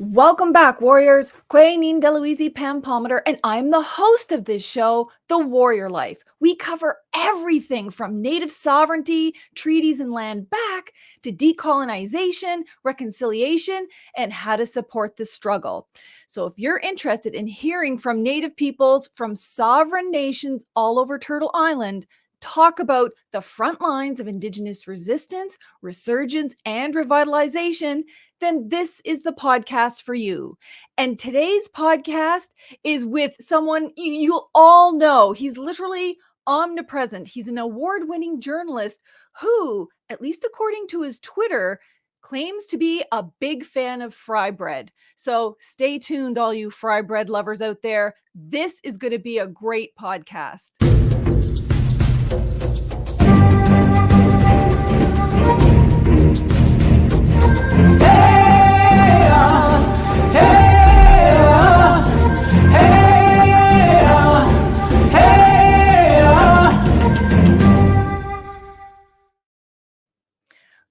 Welcome back, warriors. Kwe Nin Deluisi Pam Palmater, and I'm the host of this show, The Warrior Life. We cover everything from native sovereignty, treaties and land back, to decolonization, reconciliation, and how to support the struggle. So if you're interested in hearing from native peoples from sovereign nations all over Turtle Island, talk about the front lines of Indigenous resistance, resurgence, and revitalization, then this is the podcast for you. And today's podcast is with someone you'll all know. He's literally omnipresent. He's an award-winning journalist who, at least according to his Twitter, claims to be a big fan of fry bread. So stay tuned, all you fry bread lovers out there. This is going to be a great podcast.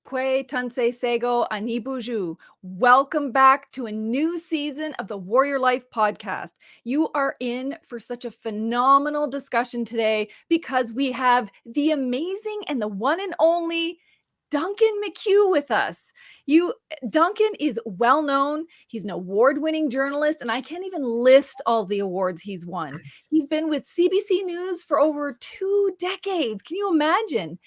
Kwe Tansei Sego Anibuju. Welcome back to a new season of the Warrior Life podcast. You are in for such a phenomenal discussion today because we have the amazing and the one and only Duncan McCue with us. Duncan is well known. He's an award-winning journalist, and I can't even list all the awards he's won. He's been with CBC News for over 2 decades. Can you imagine?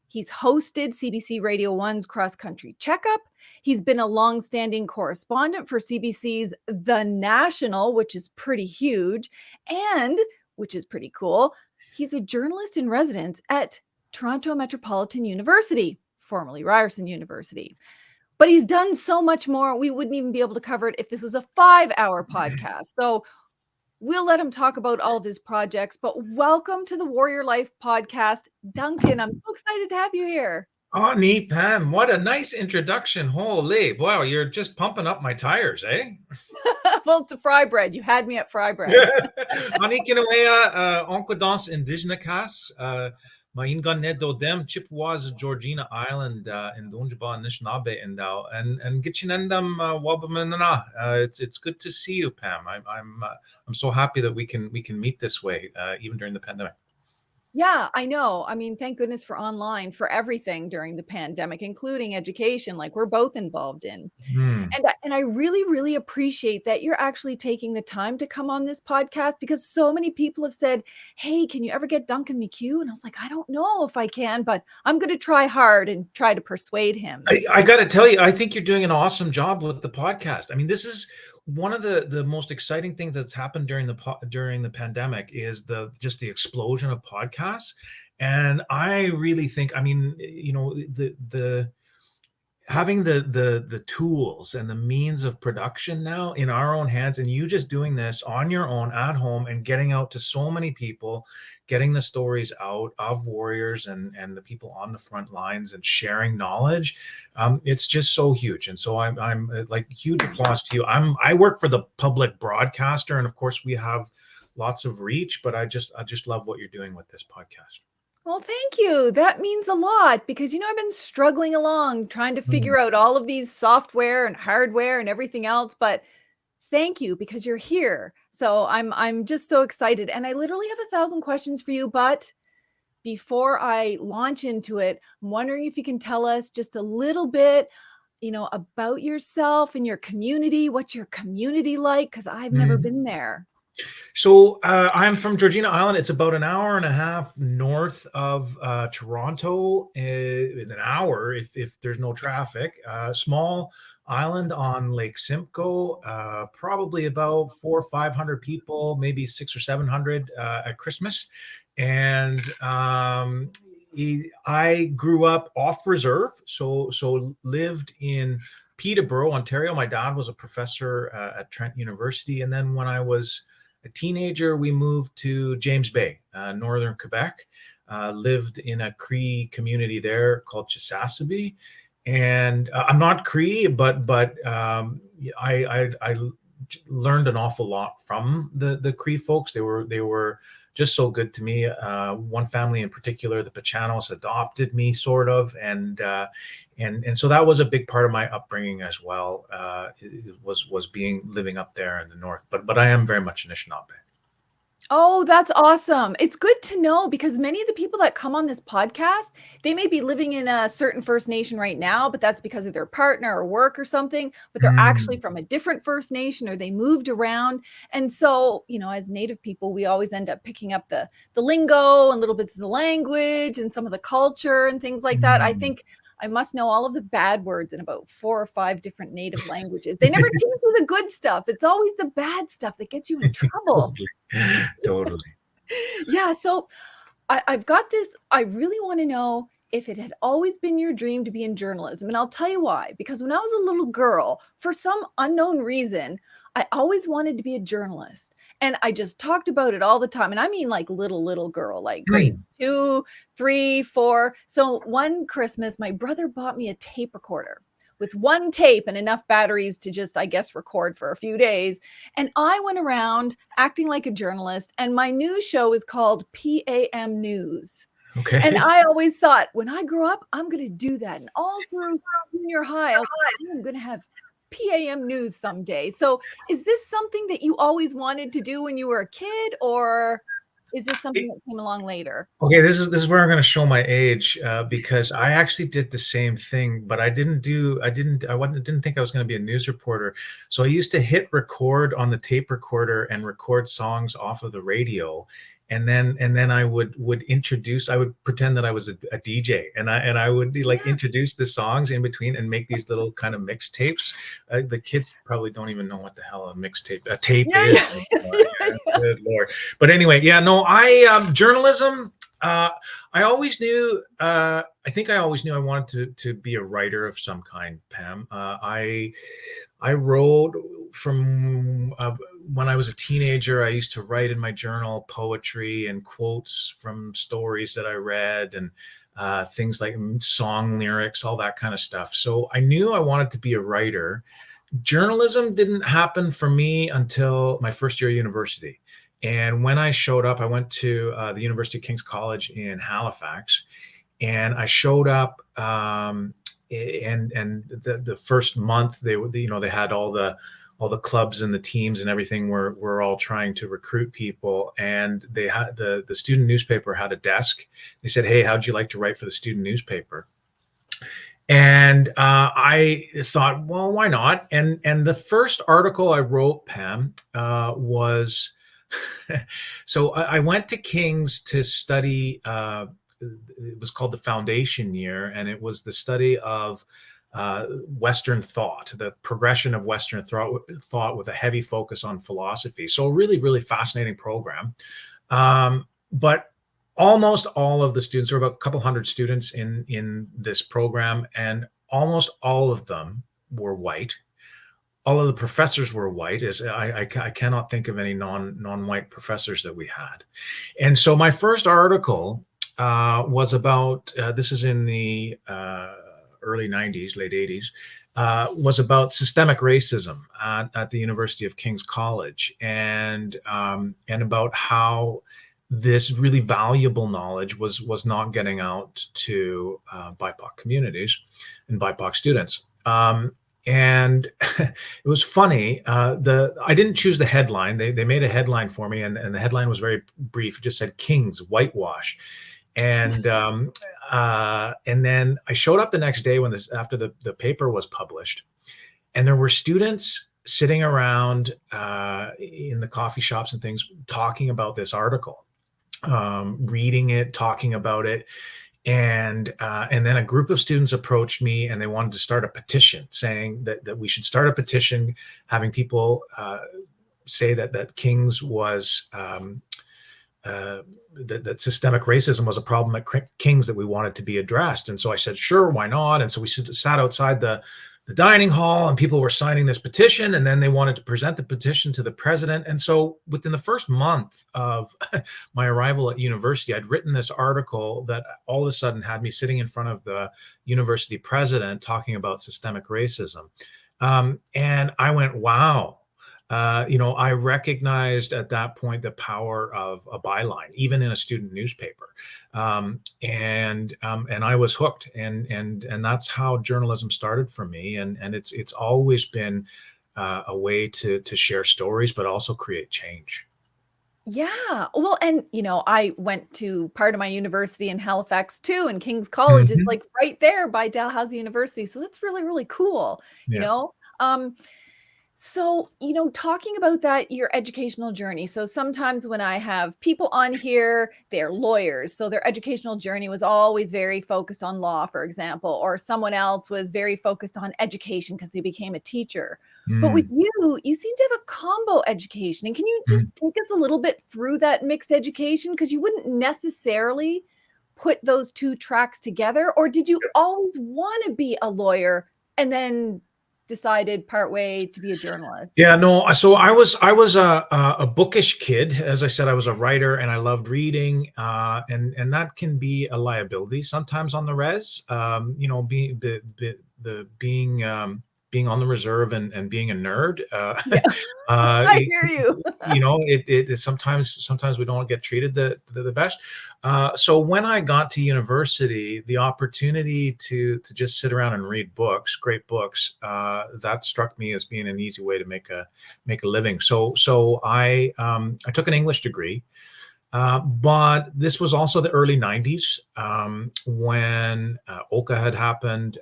He's hosted CBC Radio 1's Cross Country Checkup. He's been a long-standing correspondent for CBC's The National, which is pretty huge, and, which is pretty cool, he's a journalist in residence at Toronto Metropolitan University, formerly Ryerson University. But he's done so much more, we wouldn't even be able to cover it if this was a 5-hour podcast. So we'll let him talk about all of his projects, but welcome to the Warrior Life podcast, Duncan. I'm so excited to have you here. Oh, neat, Pam. What a nice introduction. Holy, wow, you're just pumping up my tires, eh? Well, it's a fry bread. You had me at fry bread. Ani kinawea onkwadans Indigenous maingan nedo dem Chippewas Georgina Island in Dunjaba Anishinaabe and Gitchinendam Wabamanana. It's good to see you, Pam. I'm so happy that we can meet this way even during the pandemic. Yeah, I know. I mean, thank goodness for online for everything during the pandemic, including education, like we're both involved in. And I really, really appreciate that you're actually taking the time to come on this podcast because so many people have said, hey, can you ever get Duncan McCue? And I was like, I don't know if I can, but I'm going to try hard and try to persuade him. I got to tell you, I think you're doing an awesome job with the podcast. I mean, this is one of the most exciting things that's happened during the pandemic is the explosion of podcasts. And I really think, I mean, you know, the having the tools and the means of production now in our own hands, and you just doing this on your own at home and getting out to so many people, getting the stories out of warriors and the people on the front lines and sharing knowledge, it's just so huge. And so I'm like, huge applause to you. I work for the public broadcaster, and of course we have lots of reach, but I just love what you're doing with this podcast. Well, thank you. That means a lot because, I've been struggling along trying to figure out all of these software and hardware and everything else, but thank you because you're here. So I'm just so excited. And I literally have 1,000 questions for you, but before I launch into it, I'm wondering if you can tell us just a little bit, about yourself and your community. What's your community like? Because I've never been there. So I'm from Georgina Island. It's about an hour and a half north of Toronto, in an hour if there's no traffic. Small island on Lake Simcoe, probably about 400 or 500 people, maybe 600 or 700 at Christmas. And I grew up off reserve, so lived in Peterborough, Ontario. My dad was a professor at Trent University, and then when I was a teenager, we moved to James Bay, northern Quebec. Lived in a Cree community there called Chisasibi, and I'm not Cree, but I learned an awful lot from the Cree folks. They were just so good to me. One family in particular, the Pachanos, adopted me sort of, and so that was a big part of my upbringing as well. Was living up there in the north, but I am very much an Anishinaabe. Oh, that's awesome. It's good to know because many of the people that come on this podcast, they may be living in a certain First Nation right now, but that's because of their partner or work or something, but they're actually Mm. from a different First Nation or they moved around. And so, as Native people, we always end up picking up the lingo and little bits of the language and some of the culture and things like that. I Mm. think I must know all of the bad words in about 4 or 5 different Native languages. They never teach you the good stuff. It's always the bad stuff that gets you in trouble. Totally. Totally. Yeah, so I've got this. I really want to know if it had always been your dream to be in journalism. And I'll tell you why. Because when I was a little girl, for some unknown reason, I always wanted to be a journalist. And I just talked about it all the time. And I mean, like little girl, like grades Mm. 2, 3, 4. So one Christmas, my brother bought me a tape recorder with one tape and enough batteries to just, I guess, record for a few days. And I went around acting like a journalist, and my news show is called PAM News. And Okay. I always thought, when I grow up, I'm going to do that. And all through junior high, I'm going to have PAM News someday. So is this something that you always wanted to do when you were a kid, or is this something that came along later? Okay, this is where I'm going to show my age, because I actually did the same thing, but I didn't think I was going to be a news reporter. So I used to hit record on the tape recorder and record songs off of the radio, and then I would pretend that I was a DJ, and I would like Yeah. introduce the songs in between and make these little kind of mixtapes. The kids probably don't even know what the hell a tape Yeah, is yeah, anymore. yeah, Yeah, yeah. good Lord. But anyway, yeah, no, journalism. I always knew. I think I always knew I wanted to be a writer of some kind, Pam. I wrote from when I was a teenager. I used to write in my journal poetry and quotes from stories that I read, and things like song lyrics, all that kind of stuff. So I knew I wanted to be a writer. Journalism didn't happen for me until my first year of university. And when I showed up, I went to the University of King's College in Halifax, and I showed up. And the first month they had all the clubs and the teams and everything were all trying to recruit people, and they had the student newspaper had a desk. They said, "Hey, how'd you like to write for the student newspaper?" And I thought, well, why not? And the first article I wrote, Pam, was so I went to King's to study. It was called the Foundation Year, and it was the study of Western thought, the progression of Western thought with a heavy focus on philosophy. So a really, really fascinating program. But almost all of the students, there were about a couple hundred students in this program, and almost all of them were white. All of the professors were white. As I cannot think of any non-white professors that we had. And so my first article was about this is in the early 90s, late 80s, was about systemic racism at the University of King's College, and about how this really valuable knowledge was not getting out to BIPOC communities and BIPOC students. And it was funny. I didn't choose the headline. They made a headline for me, and the headline was very brief. It just said "King's Whitewash," and then I showed up the next day after the paper was published, and there were students sitting around in the coffee shops and things talking about this article, reading it, talking about it. And then a group of students approached me, and they wanted to start a petition saying that we should start a petition having people say that King's was that systemic racism was a problem at King's that we wanted to be addressed. And so I said, sure, why not? And so we sat outside the dining hall, and people were signing this petition, and then they wanted to present the petition to the president. And so within the first month of my arrival at university, I'd written this article that all of a sudden had me sitting in front of the university president talking about systemic racism. And I went, wow. I recognized at that point the power of a byline, even in a student newspaper, and I was hooked, and that's how journalism started for me, and it's always been a way to share stories, but also create change. Yeah. Well, and I went to part of my university in Halifax too, and King's College is Hmm. like right there by Dalhousie University. So that's really, really cool, you Yeah. know? Um, so, talking about that, your educational journey. So sometimes when I have people on here, they're lawyers. So their educational journey was always very focused on law, for example, or someone else was very focused on education because they became a teacher. But with Mm. you seem to have a combo education. And can you just take us a little bit through that mixed education? Because you wouldn't necessarily put those two tracks together. Or did you always want to be a lawyer and then decided partway to be a journalist? Yeah, no. So I was a bookish kid. As I said, I was a writer, and I loved reading, and that can be a liability sometimes on the res. Being being on the reserve and being a nerd. Yeah, I It, hear you. it sometimes we don't get treated the best. So when I got to university, the opportunity to just sit around and read books, great books, that struck me as being an easy way to make a living. So I took an English degree, but this was also the early 90s, when OCA had happened,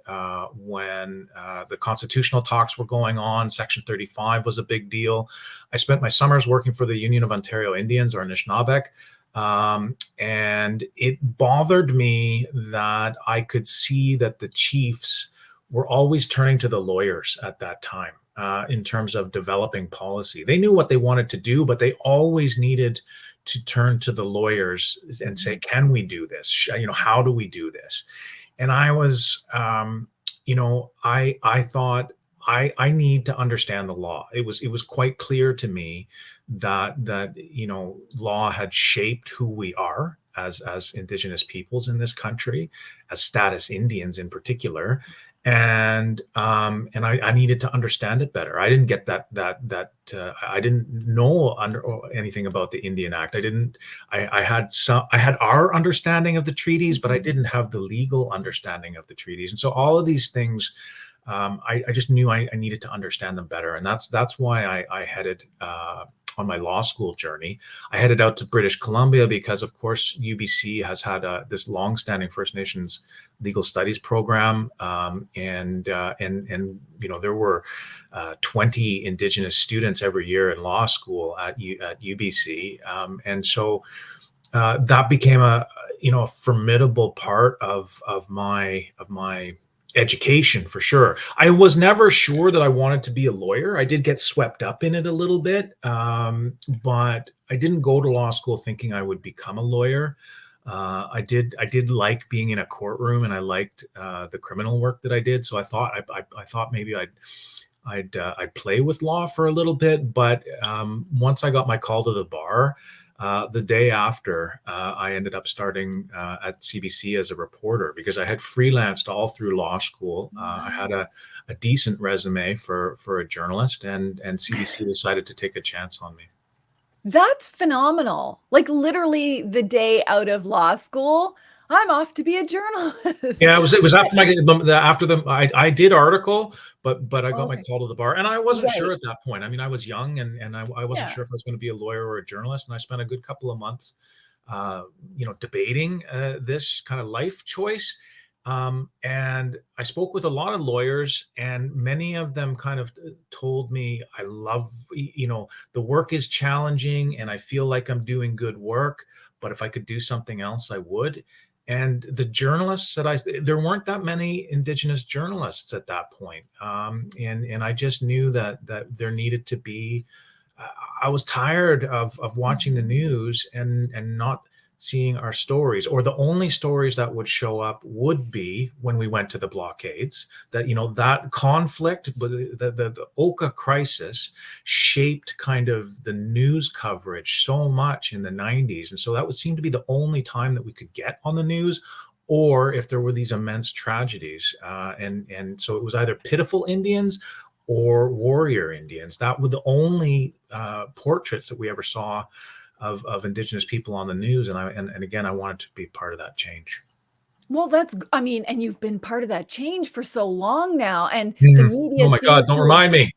when the constitutional talks were going on. Section 35 was a big deal. I spent my summers working for the Union of Ontario Indians, or Anishinaabeg, and it bothered me that I could see that the chiefs were always turning to the lawyers at that time. In terms of developing policy, they knew what they wanted to do, but they always needed to turn to the lawyers and say, Mhm. can we do this? How do we do this? And I was, I thought I need to understand the law. It was quite clear to me that law had shaped who we are as Indigenous peoples in this country, as status Indians in particular, and I needed to understand it better. I didn't get that I didn't know anything about the Indian Act. I had our understanding of the treaties, but I Mhm. didn't have the legal understanding of the treaties. And so all of these things, I just knew I needed to understand them better, and that's why I headed on my law school journey. I headed out to British Columbia because, of course, UBC has had this long-standing First Nations legal studies program, and there were 20 Indigenous students every year in law school at UBC, and so that became a formidable part of my education, for sure. I was never sure that I wanted to be a lawyer. I did get swept up in it a little bit, but I didn't go to law school thinking I would become a lawyer. I did like being in a courtroom, and I liked the criminal work that I did. So I thought maybe I'd play with law for a little bit, but once I got my call to the bar, the day after, I ended up starting at CBC as a reporter because I had freelanced all through law school. I had Wow. a decent resume for a journalist, and CBC decided to take a chance on me. That's phenomenal. Like, literally the day out of law school, I'm off to be a journalist. Yeah, it was after I did article, but I got my Okay. call to the bar, and I wasn't Right. sure at that point. I mean, I was young, and I wasn't Yeah. sure if I was going to be a lawyer or a journalist, and I spent a good couple of months, debating this kind of life choice. And I spoke with a lot of lawyers, and many of them kind of told me, I love, the work is challenging, and I feel like I'm doing good work, but if I could do something else, I would. And the journalists there weren't that many Indigenous journalists at that point, and I just knew that there needed to be. I was tired of watching the Mhm. news and not seeing our stories, or the only stories that would show up would be when we went to the blockades. That conflict, but the Oka crisis shaped kind of the news coverage so much in the 90s, and so that would seem to be the only time that we could get on the news, or if there were these immense tragedies, and so it was either pitiful Indians or warrior Indians. That were the only portraits that we ever saw of Indigenous people on the news. And again, I wanted to be part of that change. Well, I mean, and you've been part of that change for so long now, and the Mm. media Oh my God, seems don't to remind me.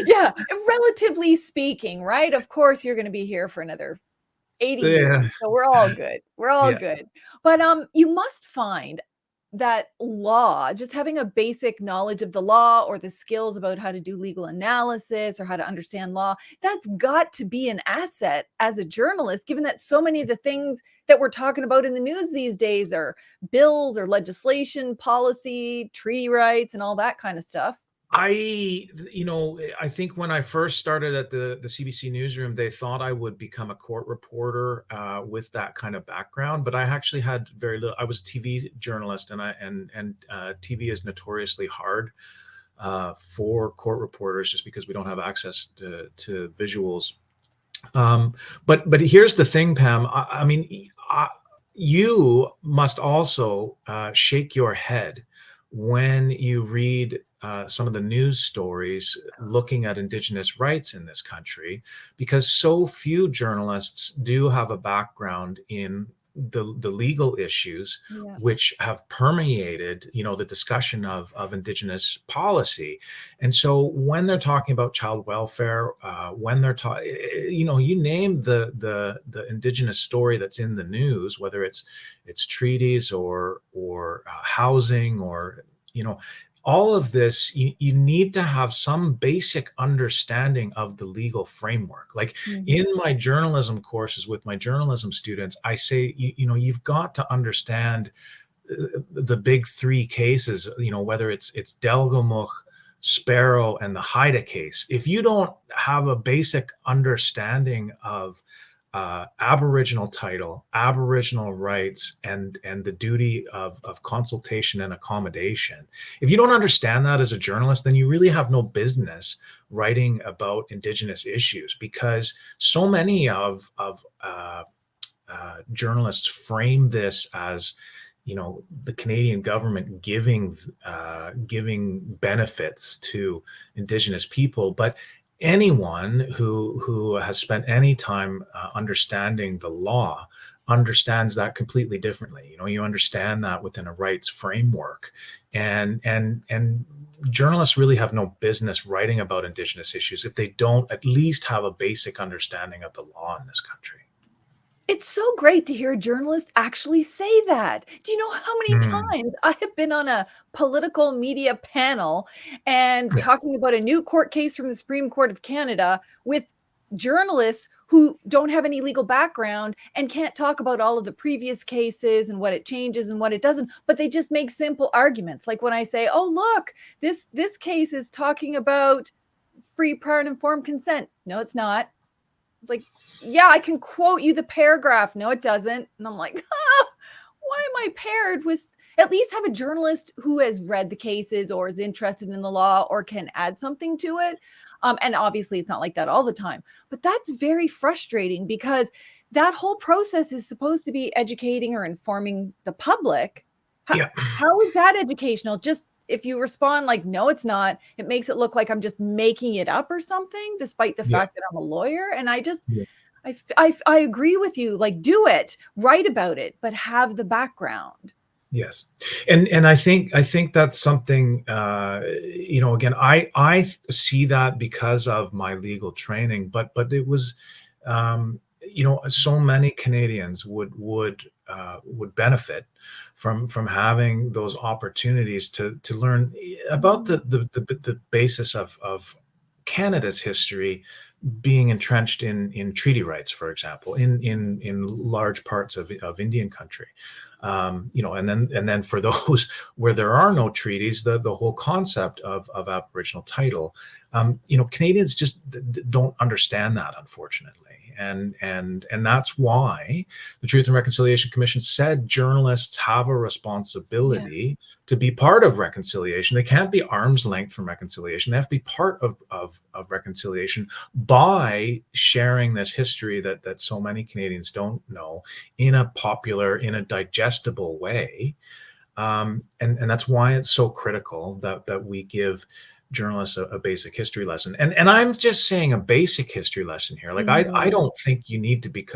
yeah, relatively speaking, right? Of course, you're gonna be here for another 80 Yeah. years, so we're all good. We're all Yeah. good. But, you must find that law, just having a basic knowledge of the law or the skills about how to do legal analysis or how to understand law, that's got to be an asset as a journalist, given that so many of the things that we're talking about in the news these days are bills or legislation, policy, treaty rights, and all that kind of stuff. I think when I first started at the CBC newsroom, they thought I would become a court reporter with that kind of background, but I actually had very little. I was a TV journalist, and TV is notoriously hard for court reporters just because we don't have access to visuals. Um, but here's the thing, Pam. I mean, you must also shake your head when you read some of the news stories looking at Indigenous rights in this country, because so few journalists do have a background in the legal issues Yeah. which have permeated, the discussion of Indigenous policy. And so when they're talking about child welfare, when they're talking, you name the Indigenous story that's in the news, whether it's treaties or housing or all of this, you need to have some basic understanding of the legal framework. Like in Mhm. my journalism courses with my journalism students, I say, you've got to understand the big three cases, whether it's Delgamuukh, Sparrow, and the Haida case. If you don't have a basic understanding of Aboriginal title, Aboriginal rights, and the duty of consultation and accommodation, if you don't understand that as a journalist, then you really have no business writing about Indigenous issues, because so many of journalists frame this as the Canadian government giving benefits to Indigenous people. But anyone who has spent any time understanding the law understands that completely differently. You understand that within a rights framework, and journalists really have no business writing about Indigenous issues if they don't at least have a basic understanding of the law in this country. It's so great to hear a journalist actually say that. Do you know how many Mm. times I have been on a political media panel and Yeah. talking about a new court case from the Supreme Court of Canada with journalists who don't have any legal background and can't talk about all of the previous cases and what it changes and what it doesn't, but they just make simple arguments. Like when I say, "Oh, look, this case is talking about free, prior, and informed consent." No, it's not. It's like, yeah, I can quote you the paragraph. No, it doesn't. And I'm like, why am I paired with at least have a journalist who has read the cases or is interested in the law or can add something to it? And obviously, it's not like that all the time, but that's very frustrating because that whole process is supposed to be educating or informing the public. How, Yeah. how is that educational? Just if you respond like, no, it's not, it makes it look like I'm just making it up or something, despite the Yeah. fact that I'm a lawyer. And I just, Yeah. I agree with you. Like, do it, write about it, but have the background. Yes. And I think that's something, again, I see that because of my legal training, but it was, so many Canadians would benefit from having those opportunities to learn about Mhm. the basis of Canada's history being entrenched in treaty rights, for example, in large parts of Indian country. And then for those where there are no treaties, the whole concept of Aboriginal title, Canadians just don't understand that, unfortunately. And that's why the Truth and Reconciliation Commission said journalists have a responsibility Yes. to be part of reconciliation. They can't be arm's length from reconciliation. They have to be part of reconciliation by sharing this history that so many Canadians don't know in a popular, in a digestible way. And that's why it's so critical that we give journalists a basic history lesson. And I'm just saying a basic history lesson here. Like I Mhm. don't think you need to be,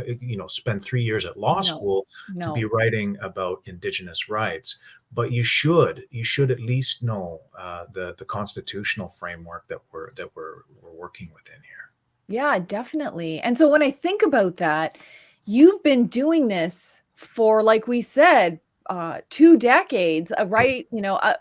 spend 3 years at law No, school to be no. writing about Indigenous rights, but you should at least know the constitutional framework that we're working within here. Yeah, definitely. And so when I think about that, you've been doing this for, like we said, 2 decades, Yeah, right?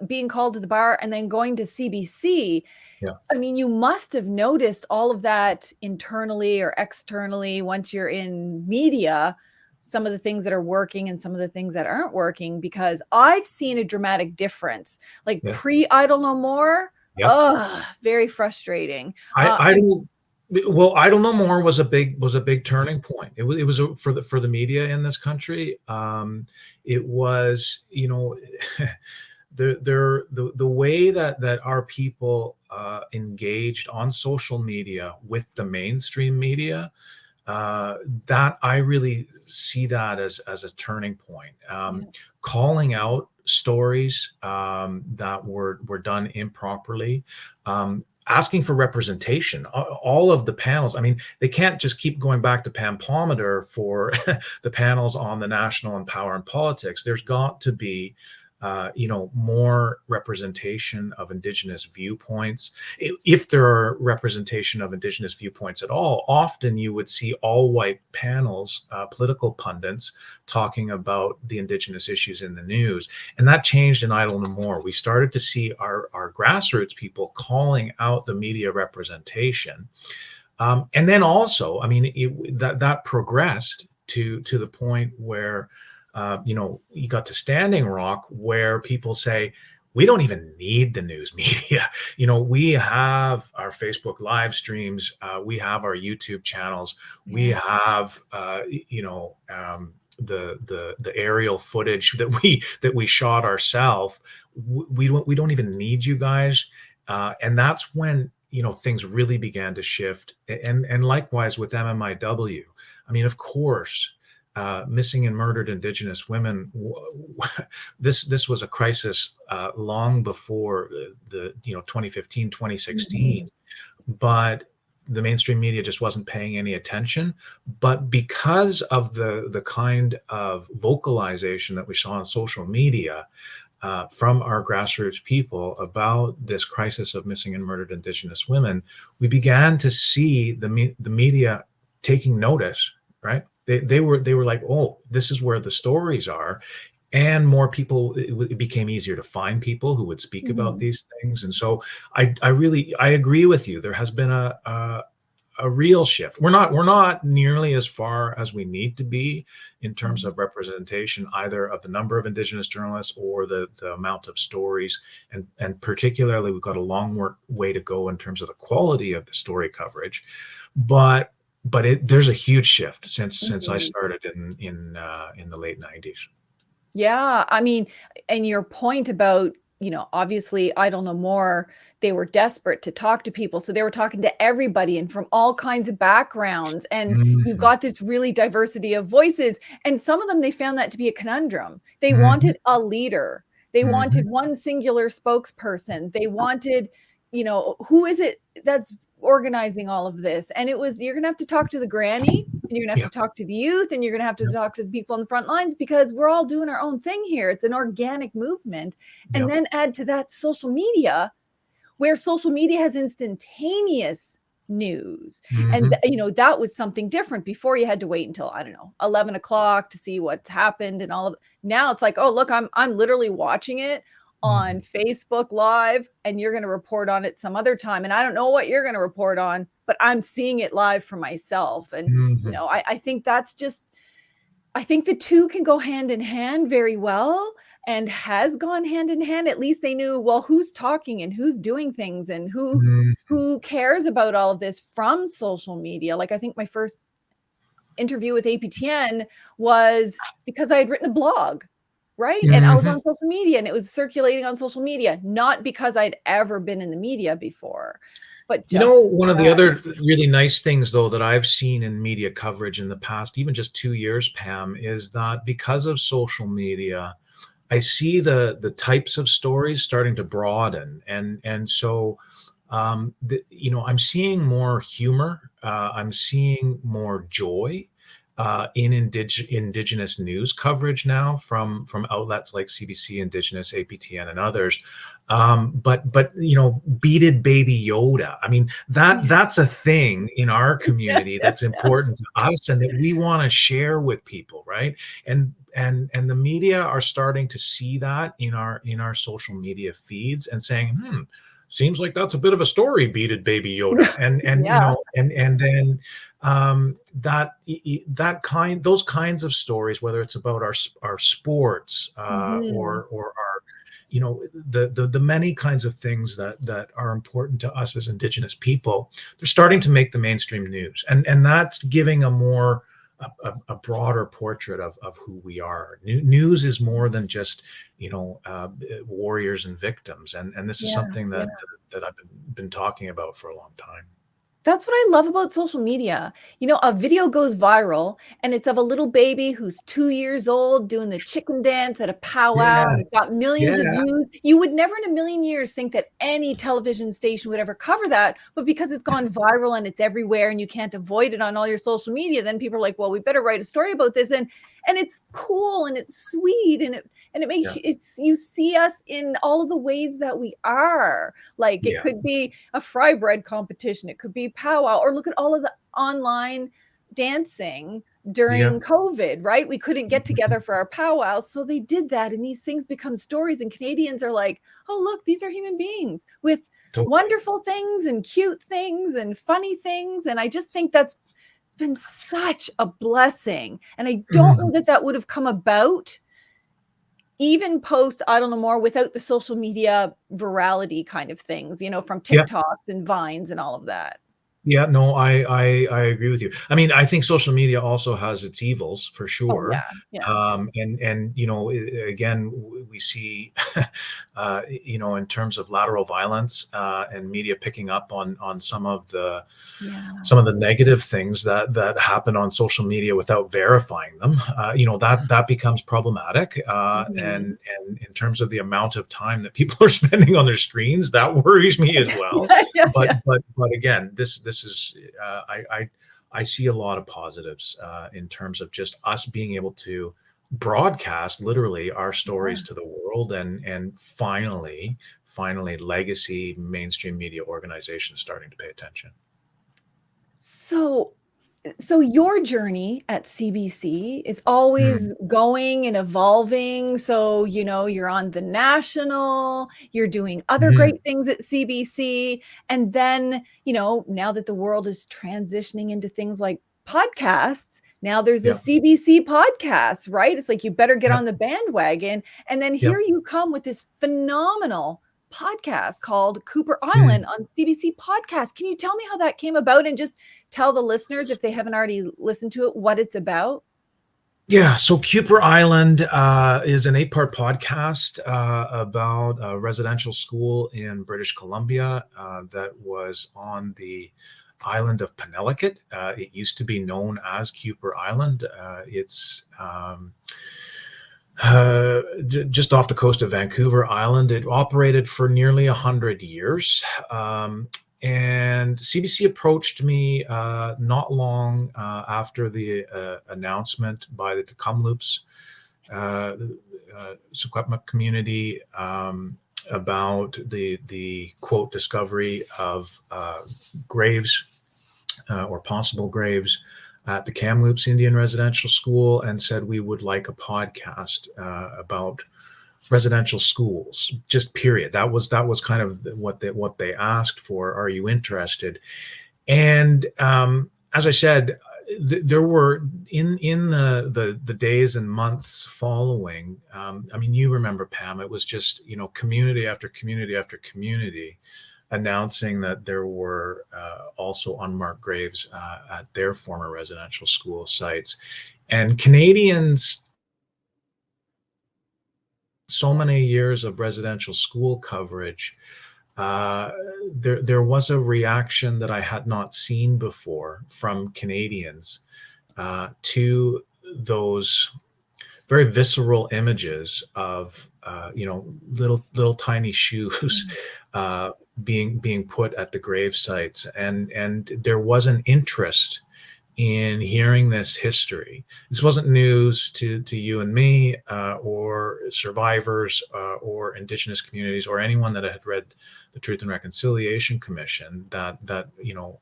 Being called to the bar and then going to CBC. yeah, I mean, you must have noticed all of that internally or externally once you're in media, some of the things that are working and some of the things that aren't working, because I've seen a dramatic difference. Like yes, pre-Idle No More, yep. very frustrating. I And don't. Well, I don't know more was a big turning point. It was for the media in this country. It was, the way that our people engaged on social media with the mainstream media, uh, that I really see that as a turning point. yeah, Calling out stories that were done improperly, asking for representation. All of the panels. I mean, they can't just keep going back to Pam Palmater for the panels on the national and power and politics. There's got to be more representation of Indigenous viewpoints. If there are representation of Indigenous viewpoints at all, often you would see all white panels, political pundits talking about the Indigenous issues in the news. And that changed in Idle No More. We started to see our grassroots people calling out the media representation. And then also, I mean, that progressed to the point where, you got to Standing Rock, where people say, we don't even need the news media. We have our Facebook live streams, we have our YouTube channels, we yes. have, the aerial footage that we shot ourselves. We don't even need you guys. And that's when things really began to shift. And likewise with MMIW. I mean, of course, missing and murdered Indigenous women. This was a crisis long before the 2015, 2016, Mhm. but the mainstream media just wasn't paying any attention. But because of the kind of vocalization that we saw on social media, from our grassroots people about this crisis of missing and murdered Indigenous women, we began to see the media taking notice. Right? They were like, oh, this is where the stories are, and more people. It became easier to find people who would speak about Mhm. these things, and so I agree with you. There has been a real shift. We're not nearly as far as we need to be in terms Mhm. of representation, either of the number of Indigenous journalists or the amount of stories, and particularly we've got a long way to go in terms of the quality of the story coverage. But there's a huge shift since I Mhm. started in the late '90s. Yeah, I mean, and your point about, obviously Idle No More, they were desperate to talk to people. So they were talking to everybody and from all kinds of backgrounds. And you've Mhm. got this really diversity of voices. And some of them, they found that to be a conundrum. They Mhm. wanted a leader. They wanted Mhm. one singular spokesperson. They wanted, who is it that's organizing all of this? And it was, you're going to have to talk to the granny, and you're gonna have Yeah. to talk to the youth, and you're gonna have to Yeah. talk to the people on the front lines, because we're all doing our own thing here. It's an organic movement. And Yeah. then add to that social media, where social media has instantaneous news. And Mhm. that was something different. Before, you had to wait until, I don't know, 11 o'clock to see what's happened and all of. Now it's like, oh, look, I'm literally watching it Mhm. on Facebook live, and you're going to report on it some other time. And I don't know what you're going to report on, but I'm seeing it live for myself. And Mhm. I think that's just, I think the two can go hand in hand very well, and has gone hand in hand. At least they knew, well, who's talking and who's doing things, and who Mhm. who cares about all of this from social media. Like, I think my first interview with APTN was because I had written a blog, right? And I was Mhm. on social media, and it was circulating on social media, not because I'd ever been in the media before, but just One of the other really nice things, though, that I've seen in media coverage in the past, even just 2 years, Pam, is that because of social media, I see the types of stories starting to broaden, and so I'm seeing more humor. I'm seeing more joy in Indigenous news coverage now from outlets like CBC, Indigenous, APTN, and others. But beaded baby Yoda. I mean, that's a thing in our community that's important to us and that we want to share with people, right? And the media are starting to see that in our social media feeds and saying, seems like that's a bit of a story, beaded baby Yoda. Yeah. And then those kinds of stories, whether it's about our sports Mhm. or our the many kinds of things that are important to us as Indigenous people, they're starting to make the mainstream news, and that's giving a broader portrait of who we are. News is more than just warriors and victims, and this is Yeah, something yeah. that I've been talking about for a long time. That's what I love about social media. A video goes viral and it's of a little baby who's 2 years old doing the chicken dance at a powwow, Yeah, and it's got millions of yeah, views. You would never in a million years think that any television station would ever cover that, but because it's gone viral and it's everywhere and you can't avoid it on all your social media, then people are like, "Well, we better write a story about this." And it's cool and it's sweet and it makes yeah, you see us in all of the ways that we are. Like it yeah, could be a fry bread competition, it could be powwow, or look at all of the online dancing yeah. during COVID, right? We couldn't get Mhm. together for our powwows. So they did that, and these things become stories. And Canadians are like, oh, look, these are human beings with Totally. wonderful things and cute things and funny things. And I just think that's it's been such a blessing. And I don't know Mhm. that that would have come about even post, I don't know more without the social media virality kind of things, from Yeah. TikToks and Vines and all of that. Yeah, no, I agree with you. I mean, I think social media also has its evils for Oh, yeah, sure. yeah. And again, we see, in terms of lateral violence and media picking up on Yeah. some of the negative things that happen on social media without verifying them. That becomes problematic. Mhm. And in terms of the amount of time that people are spending on their screens, that worries me as well. Yeah, yeah, But yeah. but again, this is I see a lot of positives in terms of just us being able to broadcast literally our stories Yeah. to the world, and finally legacy mainstream media organizations starting to pay attention. So your journey at CBC is Mm, always going and evolving. So, you're on the national, you're doing other mhm. great things at CBC. And then, now that the world is transitioning into things like podcasts, now there's a Yep, CBC podcast, right? It's like you better get yep, on the bandwagon. And then yep. here you come with this phenomenal podcast called Cooper Mm. Island on CBC Podcast. Can you tell me how that came about and just tell the listeners, if they haven't already listened to it, what it's about? Yeah, so Cooper Island is an 8-part podcast about a residential school in British Columbia that was on the island of Penelakut. It used to be known as Cooper Island. It's just off the coast of Vancouver Island. It operated for nearly 100 years. And CBC approached me not long after the announcement by the Tecumloops Secwepemc community about the quote discovery of graves or possible graves at the Kamloops Indian Residential School, and said we would like a podcast about residential schools, just period. That was kind of what they asked for. Are you interested? And as I said, there were in the days and months following. I mean, you remember, Pam? It was just community after community after community announcing that there were also unmarked graves at their former residential school sites, and Canadians. So many years of residential school coverage, uh, there was a reaction that I had not seen before from Canadians to those very visceral images of little tiny shoes Mm. being put at the grave sites, and there was an interest in hearing this history. This wasn't news to you and me, or survivors, or Indigenous communities, or anyone that had read the Truth and Reconciliation Commission, that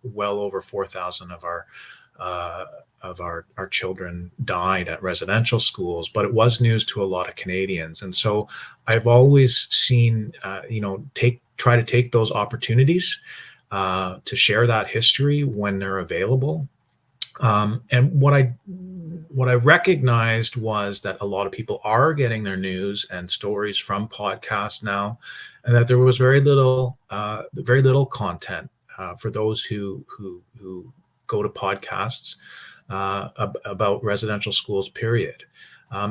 well over 4,000 of our children died at residential schools, but it was news to a lot of Canadians. And so I've always seen, try to take those opportunities to share that history when they're available. And what I recognized was that a lot of people are getting their news and stories from podcasts now, and that there was very little content for those who go to podcasts about residential schools, period.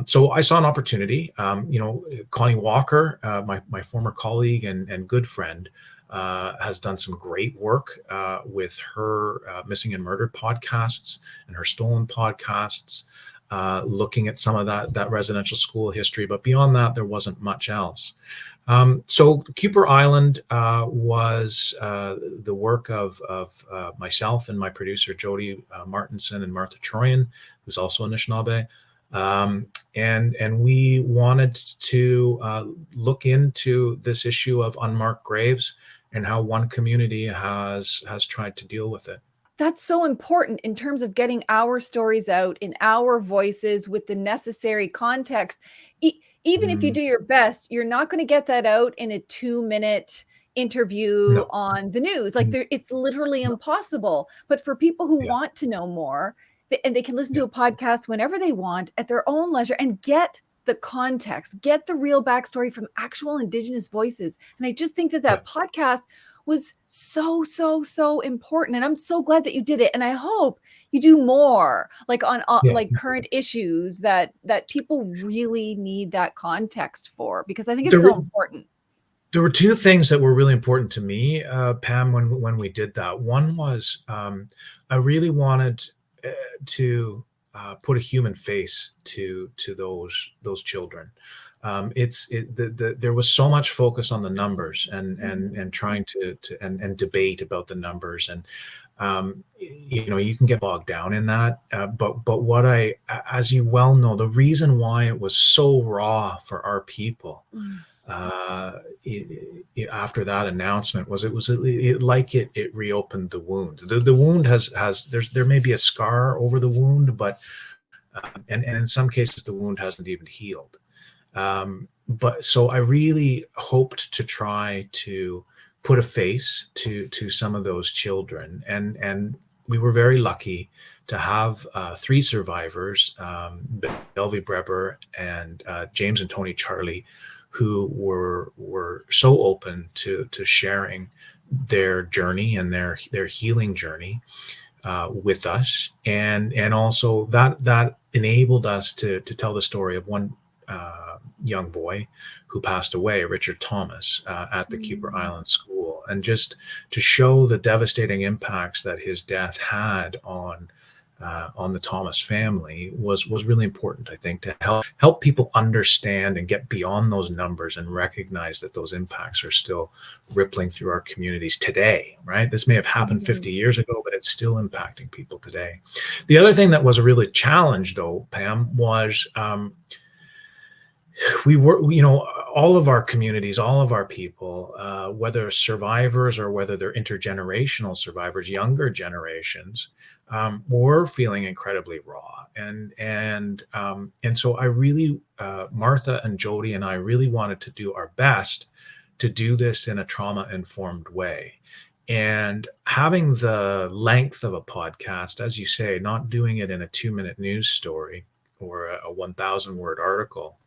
So I saw an opportunity. Connie Walker, my former colleague and good friend, has done some great work with her Missing and Murdered podcasts and her Stolen podcasts, looking at some of that residential school history. But beyond that, there wasn't much else. So Kuper Island was the work of myself and my producer, Jody Martinson and Martha Troyan, who's also Anishinaabe. And we wanted to look into this issue of unmarked graves and how one community has tried to deal with it. That's so important in terms of getting our stories out in our voices with the necessary context. Even if you do your best, you're not going to get that out in a 2-minute interview No. on the news. Like it's literally impossible. But for people who want to know more, and they can listen to a podcast whenever they want at their own leisure and get the context, get the real backstory from actual Indigenous voices. And I just think that podcast was so important. And I'm so glad that you did it. And I hope you do more like on like current issues that people really need that context for, because I think it's so important. There were two things that were really important to me, Pam, when we did that. One was I really wanted to put a human face to those children. There was so much focus on the numbers and trying to debate about the numbers, and you can get bogged down in that. But what as you well know, the reason why it was so raw for our people after that announcement was it reopened the wound. The wound there may be a scar over the wound, but and in some cases the wound hasn't even healed. But so I really hoped to try to put a face to some of those children, and we were very lucky to have 3 survivors, Belvy Breber and James and Tony Charlie, who were so open to sharing their journey and their healing journey with us, and also that enabled us to tell the story of one young boy who passed away, Richard Thomas, at the Kuper Island School, and just to show the devastating impacts that his death had on the Thomas family was really important, I think, to help people understand and get beyond those numbers and recognize that those impacts are still rippling through our communities today, right? This may have happened 50 years ago, but it's still impacting people today. The other thing that was a really challenge, though, Pam, was we were, all of our communities, all of our people, whether survivors or whether they're intergenerational survivors, younger generations, were feeling incredibly raw. And so I really, Martha and Jody and I really wanted to do our best to do this in a trauma-informed way. And having the length of a podcast, as you say, not doing it in a 2-minute news story or a 1,000-word article,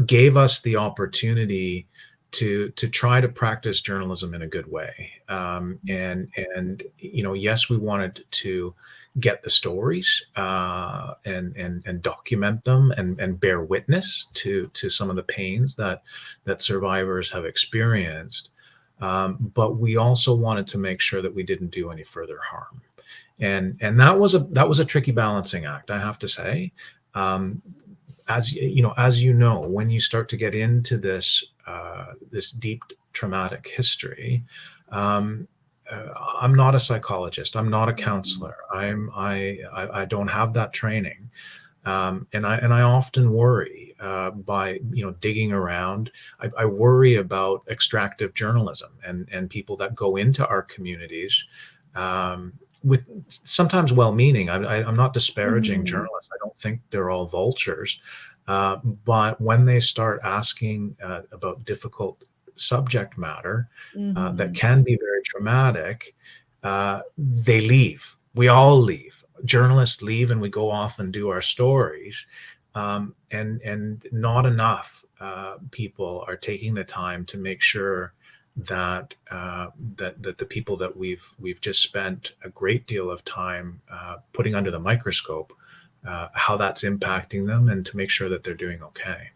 gave us the opportunity to try to practice journalism in a good way. And yes, we wanted to get the stories and document them and bear witness to some of the pains that survivors have experienced. But we also wanted to make sure that we didn't do any further harm. And that was a tricky balancing act, I have to say. As you know, when you start to get into this deep traumatic history. Um, I'm not a psychologist. I'm not a Mhm. counselor. I don't have that training. And I often worry by digging around. I worry about extractive journalism and people that go into our communities with sometimes well-meaning. I'm not disparaging Mhm. journalists. I don't think they're all vultures, but when they start asking about difficult subject matter that Mhm. can be very traumatic, they leave. We all leave. Journalists leave, and we go off and do our stories. And not enough people are taking the time to make sure that the people that we've just spent a great deal of time putting under the microscope, how that's impacting them, and to make sure that they're doing okay.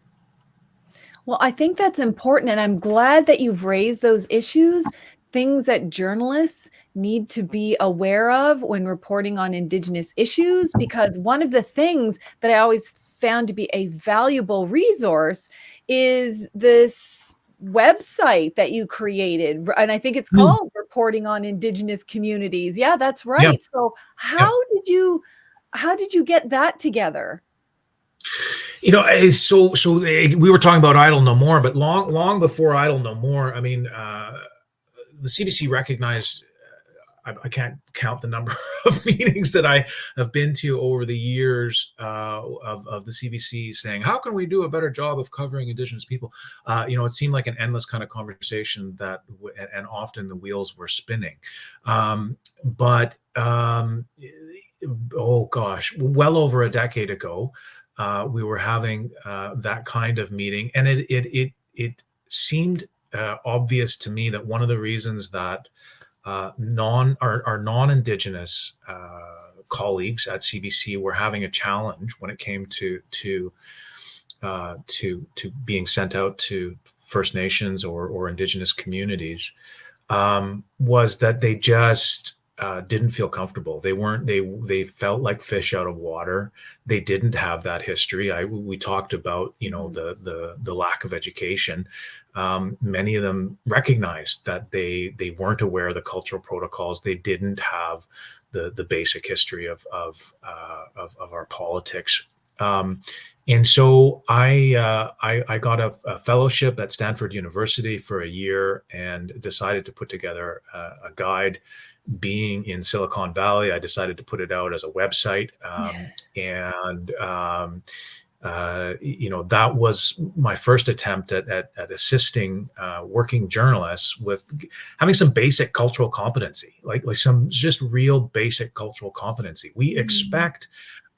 Well, I think that's important, and I'm glad that you've raised those issues, things that journalists need to be aware of when reporting on Indigenous issues, because one of the things that I always found to be a valuable resource is this website that you created, and I think it's Mm. called Reporting on Indigenous Communities. Yeah, that's Yeah, right. So yeah. how did you get that together? We were talking about Idle No More, but long before Idle No More, I mean, the CBC recognized. I can't count the number of meetings that I have been to over the years of the CBC saying, how can we do a better job of covering Indigenous people? It seemed like an endless kind of conversation and often the wheels were spinning. But oh gosh, well over a decade ago, we were having that kind of meeting, and it seemed obvious to me that one of the reasons that our non-Indigenous colleagues at CBC were having a challenge when it came to being sent out to First Nations or Indigenous communities, was that they just didn't feel comfortable. They felt like fish out of water. They didn't have that history. We talked about Mhm. the lack of education. Many of them recognized that they weren't aware of the cultural protocols. They didn't have the basic history of our politics. And so I got a fellowship at Stanford University for a year and decided to put together a guide. Being in Silicon Valley, I decided to put it out as a website, and that was my first attempt at assisting working journalists with having some basic cultural competency, like some just real basic cultural competency. We Mhm. expect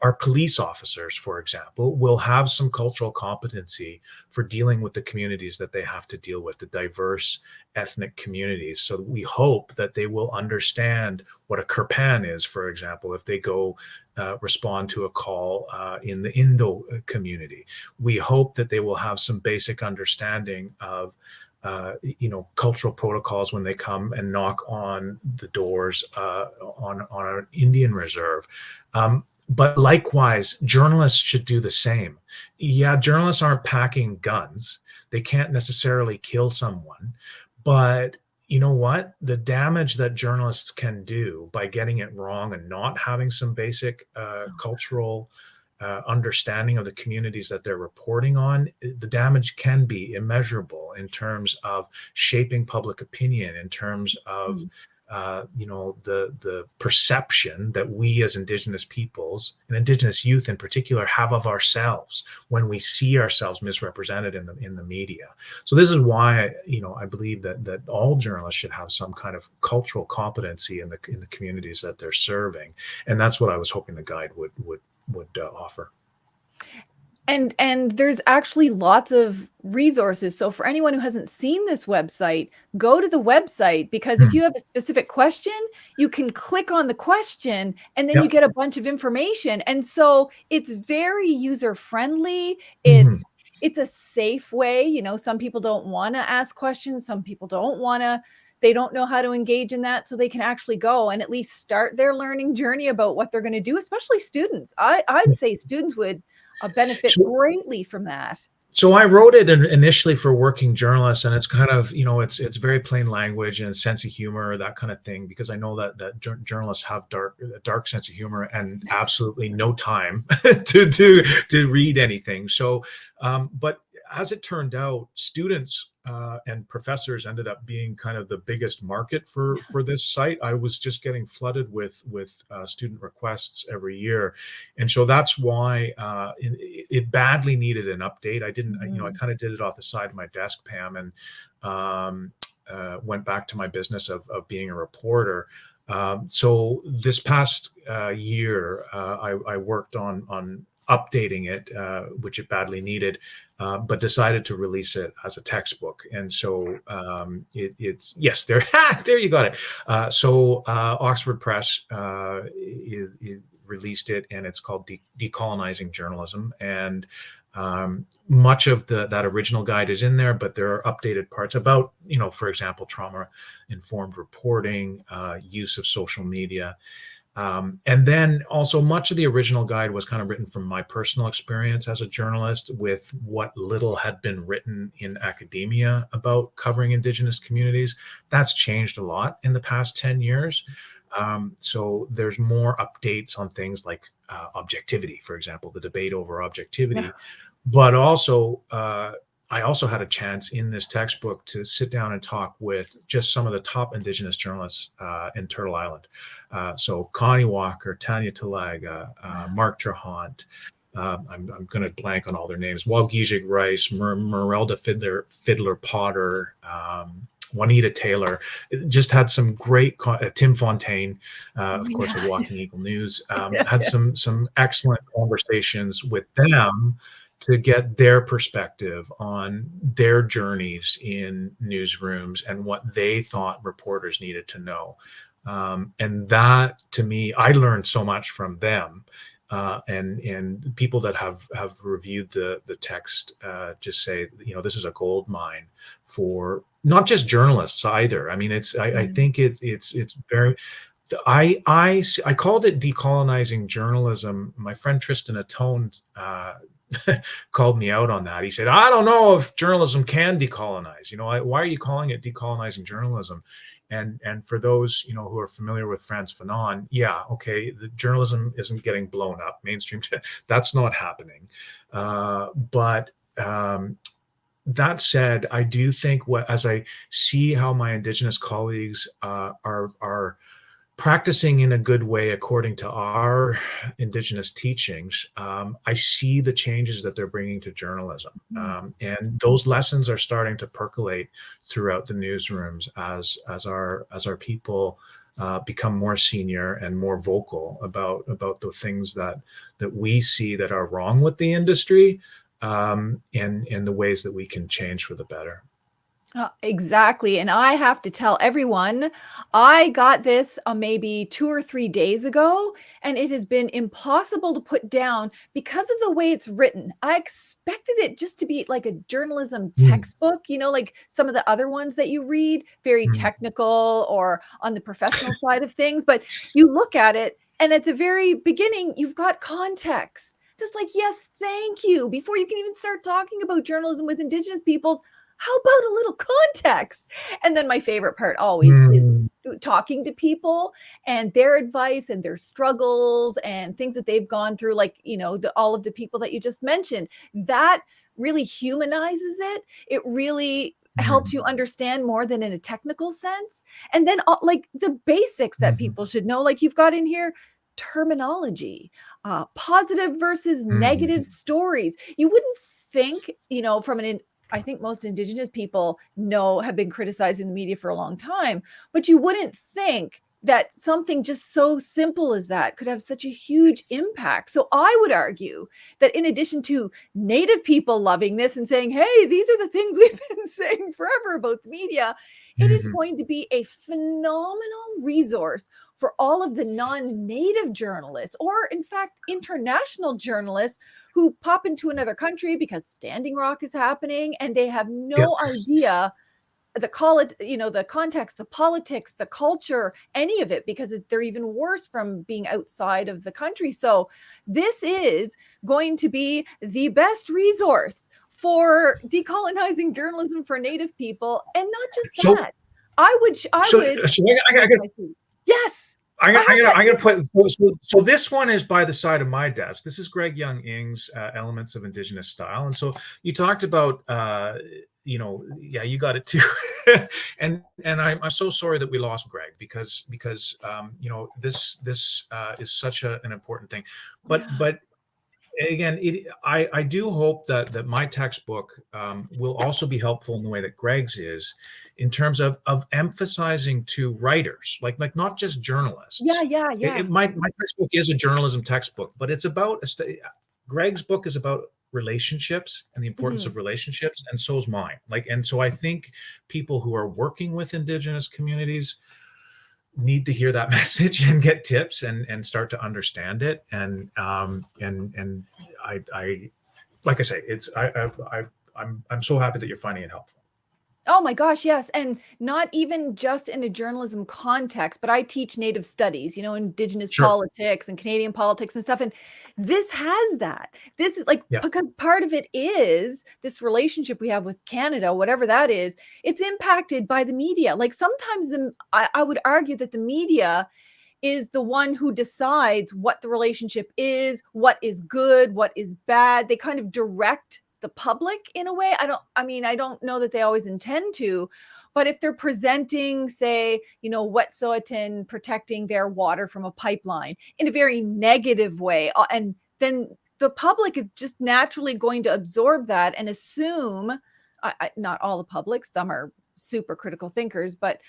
our police officers, for example, will have some cultural competency for dealing with the communities that they have to deal with, the diverse ethnic communities. So we hope that they will understand what a Kirpan is, for example, if they go respond to a call in the Indo community. We hope that they will have some basic understanding of cultural protocols when they come and knock on the doors on an Indian reserve. But likewise, journalists should do the same. Yeah, journalists aren't packing guns. They can't necessarily kill someone. But you know what? The damage that journalists can do by getting it wrong and not having some basic cultural understanding of the communities that they're reporting on, the damage can be immeasurable in terms of shaping public opinion, in terms of Mhm. the perception that we as Indigenous peoples and Indigenous youth in particular have of ourselves when we see ourselves misrepresented in the media. So this is why I believe that all journalists should have some kind of cultural competency in the communities that they're serving, and that's what I was hoping the guide would offer. And there's actually lots of resources. So for anyone who hasn't seen this website, go to the website, because if Mm. you have a specific question, you can click on the question and then you Yep. get a bunch of information. And so it's very user friendly. Mhm. It's a safe way. Some people don't want to ask questions, some people don't want to, they don't know how to engage in that, so they can actually go and at least start their learning journey about what they're going to do, especially students. I'd say students would benefit So greatly from that. So I wrote it initially for working journalists, and it's kind of, it's very plain language and sense of humor, that kind of thing, because I know that journalists have a dark sense of humor and absolutely no time to read anything. So, but as it turned out, students and professors ended up being kind of the biggest market for this site. I was just getting flooded with student requests every year, and so that's why it badly needed an update. I didn't, I kind of did it off the side of my desk, Pam, and went back to my business of being a reporter. So this past year, I worked on updating it, which it badly needed, but decided to release it as a textbook. And so it's yes, there, there you got it. So Oxford Press is released it, and it's called Decolonizing Journalism. And much of that original guide is in there, but there are updated parts about, for example, trauma-informed reporting, use of social media. And then also much of the original guide was kind of written from my personal experience as a journalist, with what little had been written in academia about covering Indigenous communities. That's changed a lot in the past 10 years. So there's more updates on things like objectivity, for example, the debate over objectivity. But also, I also had a chance in this textbook to sit down and talk with just some of the top Indigenous journalists in Turtle Island. So Connie Walker, Tanya Talaga, Mark Trahant, I'm going to blank on all their names, Walgijig Rice, Merelda Fiddler Potter, Juanita Taylor. Just had some great, Tim Fontaine, of course, of Walking Eagle News, had some excellent conversations with them to get their perspective on their journeys in newsrooms and what they thought reporters needed to know. And that, to me, I learned so much from them. And people that have reviewed the text just say, this is a gold mine for not just journalists either. I mean, I think it's very. I called it decolonizing journalism. My friend Tristan Atone called me out on that. He said, I don't know if journalism can decolonize. Why are you calling it decolonizing journalism? And for those, who are familiar with Frantz Fanon, yeah, okay, the journalism isn't getting blown up, mainstream, that's not happening. But that said, I do think as I see how my Indigenous colleagues are practicing in a good way according to our Indigenous teachings, I see the changes that they're bringing to journalism. And those lessons are starting to percolate throughout the newsrooms as our people become more senior and more vocal about the things that we see that are wrong with the industry, and the ways that we can change for the better. Exactly. And I have to tell everyone, I got this maybe 2 or 3 days ago, and it has been impossible to put down because of the way it's written. I expected it just to be like a journalism textbook, like some of the other ones that you read, very technical or on the professional side of things. But you look at it, and at the very beginning, you've got context. Just like, yes, thank you. Before you can even start talking about journalism with Indigenous peoples, how about a little context? And then my favorite part always is talking to people and their advice and their struggles and things that they've gone through, like, all of the people that you just mentioned. That really humanizes it. It really helps you understand more than in a technical sense. And then like the basics that people should know, like you've got in here, terminology, positive versus negative stories. You wouldn't think, from I think most Indigenous people have been criticizing the media for a long time, but you wouldn't think that something just so simple as that could have such a huge impact. So I would argue that in addition to Native people loving this and saying, hey, these are the things we've been saying forever about the media, it is going to be a phenomenal resource for all of the non-Native journalists, or in fact, international journalists who pop into another country because Standing Rock is happening and they have no idea the context, the politics, the culture, any of it, because they're even worse from being outside of the country. So this is going to be the best resource for decolonizing journalism for Native people, and not just So, that. I would yes. I'm I have that gonna too. put so this one is by the side of my desk. This is Greg Young Ing's Elements of Indigenous Style, and so you talked about yeah, you got it too, and I'm so sorry that we lost Greg because this is such an important thing, but Yeah. again, I do hope that my textbook will also be helpful in the way that Greg's is, in terms of emphasizing to writers, like not just Yeah, journalists. yeah, yeah. My textbook is a journalism textbook, but it's about Greg's book is about relationships and the importance Mhm. of relationships, and so is mine. And so I think people who are working with Indigenous communities need to hear that message and get tips and start to understand it. And I like I say, I'm so happy that you're finding it helpful. Oh my gosh, yes. And not even just in a journalism context, but I teach Native studies, Indigenous Sure. politics and Canadian politics and stuff. And this has that. This is like, Yeah. because part of it is this relationship we have with Canada, whatever that is, it's impacted by the media. Like sometimes I would argue that the media is the one who decides what the relationship is, what is good, what is bad. They kind of direct the public in a way. I don't know that they always intend to, but if they're presenting, say, Wet'suwet'en protecting their water from a pipeline in a very negative way, and then the public is just naturally going to absorb that and assume, not all the public, some are super critical thinkers, but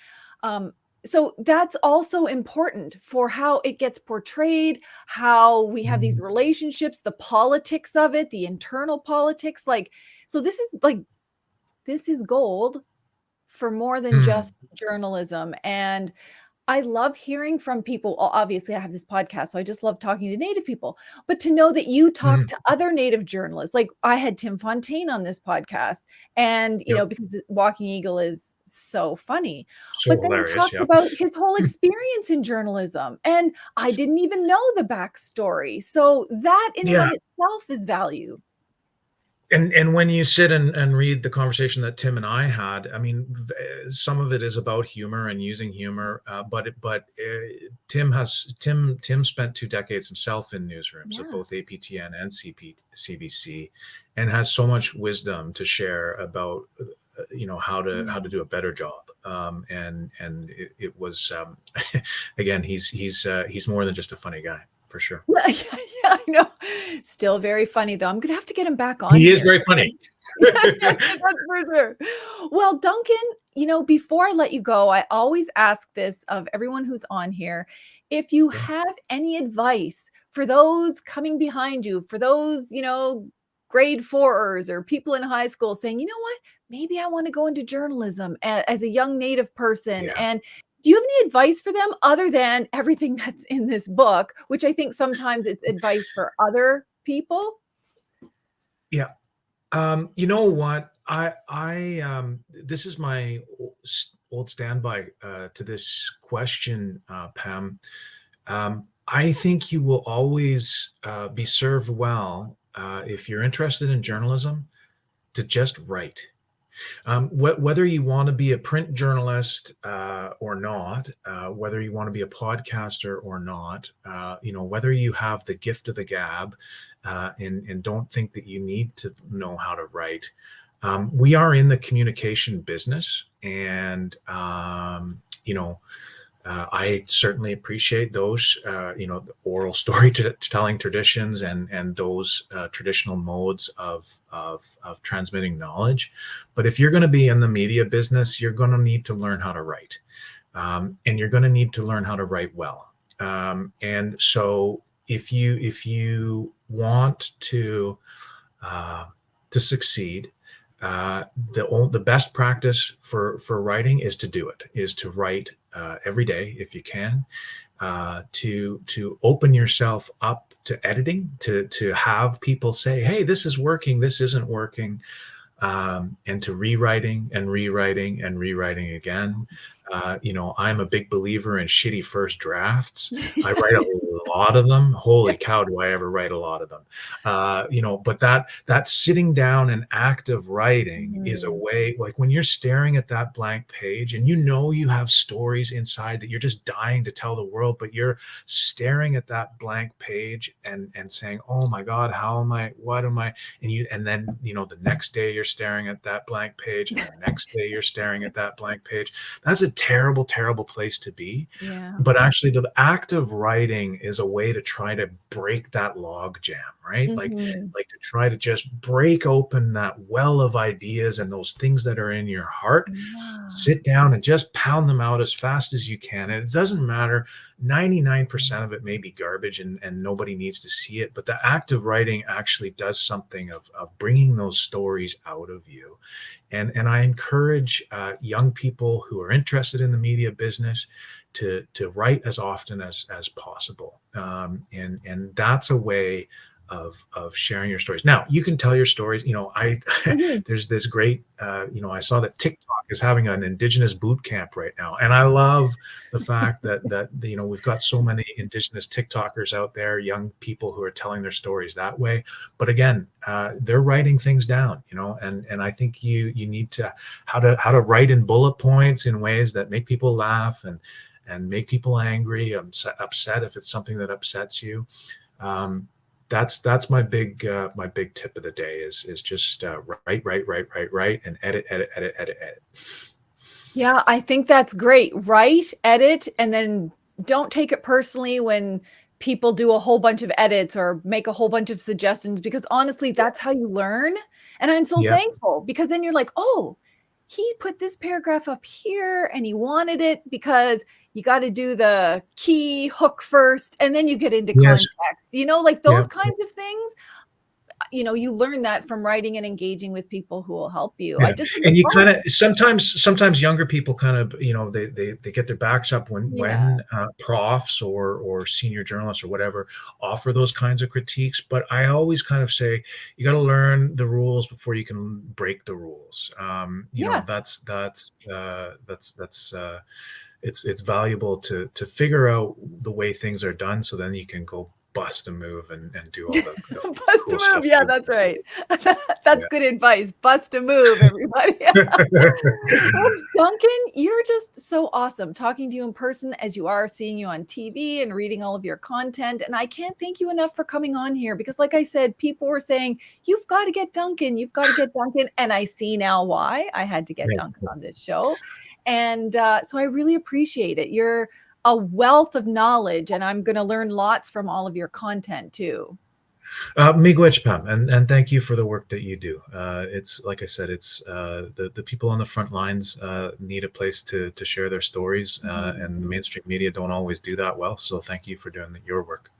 um, so that's also important for how it gets portrayed, how we have these relationships, the politics of it, the internal politics. Like, so this is gold for more than Mm. just journalism. And I love hearing from people. Obviously, I have this podcast, so I just love talking to Native people. But to know that you talk Mm. to other Native journalists, like I had Tim Fontaine on this podcast, and Yep. because Walking Eagle is so funny. So But then he hilarious. talked Yep. about his whole experience in journalism, and I didn't even know the backstory. So that in and Yeah. of itself is value. And when you sit and read the conversation that Tim and I had, I mean, some of it is about humor and using humor, Tim spent 2 decades himself in newsrooms at Yeah. both APTN and CBC, and has so much wisdom to share about how to do a better job. And it was again, he's more than just a funny guy, for sure. Yeah, yeah, yeah, I know. Still very funny though. I'm gonna have to get him back on He is here. very funny. That's for sure. Well, Duncan, before I let you go, I always ask this of everyone who's on here. If you Yeah. have any advice for those coming behind you, for those, grade fourers or people in high school saying, you know what, maybe I want to go into journalism as a young Native person. Yeah. And do you have any advice for them other than everything that's in this book, which I think sometimes it's advice for other people? Yeah. You know what? This is my old standby to this question, Pam. I think you will always be served well if you're interested in journalism to just write. Whether you want to be a print journalist or not, whether you want to be a podcaster or not, whether you have the gift of the gab and don't think that you need to know how to write. We are in the communication business, and I certainly appreciate those, the oral storytelling traditions and those traditional modes of transmitting knowledge. But if you're going to be in the media business, you're going to need to learn how to write, and you're going to need to learn how to write well. And so, if you want to succeed, the best practice for writing is to do it, is to write every day if you can, to open yourself up to editing, to have people say, hey, this is working, this isn't working, and to rewriting and rewriting and rewriting again. I'm a big believer in shitty first drafts. I write a lot of them. Holy cow, do I ever write a lot of them? But that sitting down and active writing is a Mhm. way, like when you're staring at that blank page and you have stories inside that you're just dying to tell the world, but you're staring at that blank page and saying, "Oh my God, how am I? What am I?" And then the next day you're staring at that blank page, and the next day you're staring at that blank page. That's a terrible, terrible place to be. Yeah. But actually, the act of writing is a way to try to break that log jam, right? Mhm. Like to try to just break open that well of ideas and those things that are in your heart. Yeah. Sit down and just pound them out as fast as you can. And it doesn't matter. 99% of it may be garbage and nobody needs to see it. But the act of writing actually does something of bringing those stories out of you. And I encourage young people who are interested in the media business to write as often as possible, and that's a way of sharing your stories. Now you can tell your stories. I Mhm. there's this great I saw that TikTok is having an Indigenous boot camp right now, and I love the fact that we've got so many Indigenous TikTokers out there, young people who are telling their stories that way. But again, they're writing things down, and I think you need to how to write in bullet points in ways that make people laugh and make people angry, upset if it's something that upsets you. Um, that's my big tip of the day is just write, and edit. Yeah, I think that's great. Write, edit, and then don't take it personally when people do a whole bunch of edits or make a whole bunch of suggestions, because honestly, that's how you learn. And I'm so Yeah. thankful because then you're like, oh, he put this paragraph up here and he wanted it because you got to do the key hook first and then you get into Yes. context, like Yeah. those kinds of things. You learn that from writing and engaging with people who will help you. I Yeah, just think and it's you fun. kind of sometimes younger people kind of they get their backs up Yeah. when profs or senior journalists or whatever offer those kinds of critiques. But I always kind of say you got to learn the rules before you can break the rules. Yeah. That's it's valuable to figure out the way things are done, so then you can go bust a move and do all the Bust a cool move. stuff Yeah, you that's want to right. do. That's good advice. Bust a move, everybody. Well, Duncan, you're just so awesome talking to you in person as you are seeing you on TV and reading all of your content. And I can't thank you enough for coming on here because, like I said, people were saying, you've got to get Duncan, you've got to get Duncan. And I see now why I had to get Yeah. Duncan on this show. And so I really appreciate it. You're a wealth of knowledge, and I'm going to learn lots from all of your content too. Miigwech, Pam, and thank you for the work that you do. It's like I said, it's the people on the front lines need a place to share their stories, Mhm. and the mainstream media don't always do that well. So thank you for doing your work.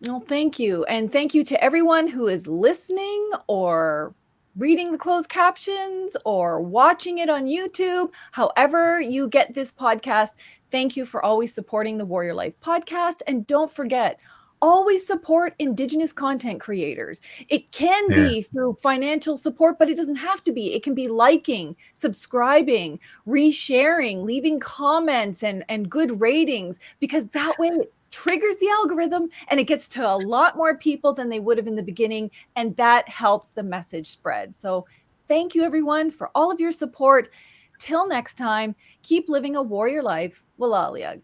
Well, thank you. And thank you to everyone who is listening or reading the closed captions or watching it on YouTube. However, you get this podcast, thank you for always supporting the Warrior Life podcast. And don't forget, always support Indigenous content creators. It can Yeah, be through financial support, but it doesn't have to be. It can be liking, subscribing, resharing, leaving comments and good ratings, because that way it triggers the algorithm and it gets to a lot more people than they would have in the beginning. And that helps the message spread. So thank you, everyone, for all of your support. Till next time, keep living a warrior life. Walalia.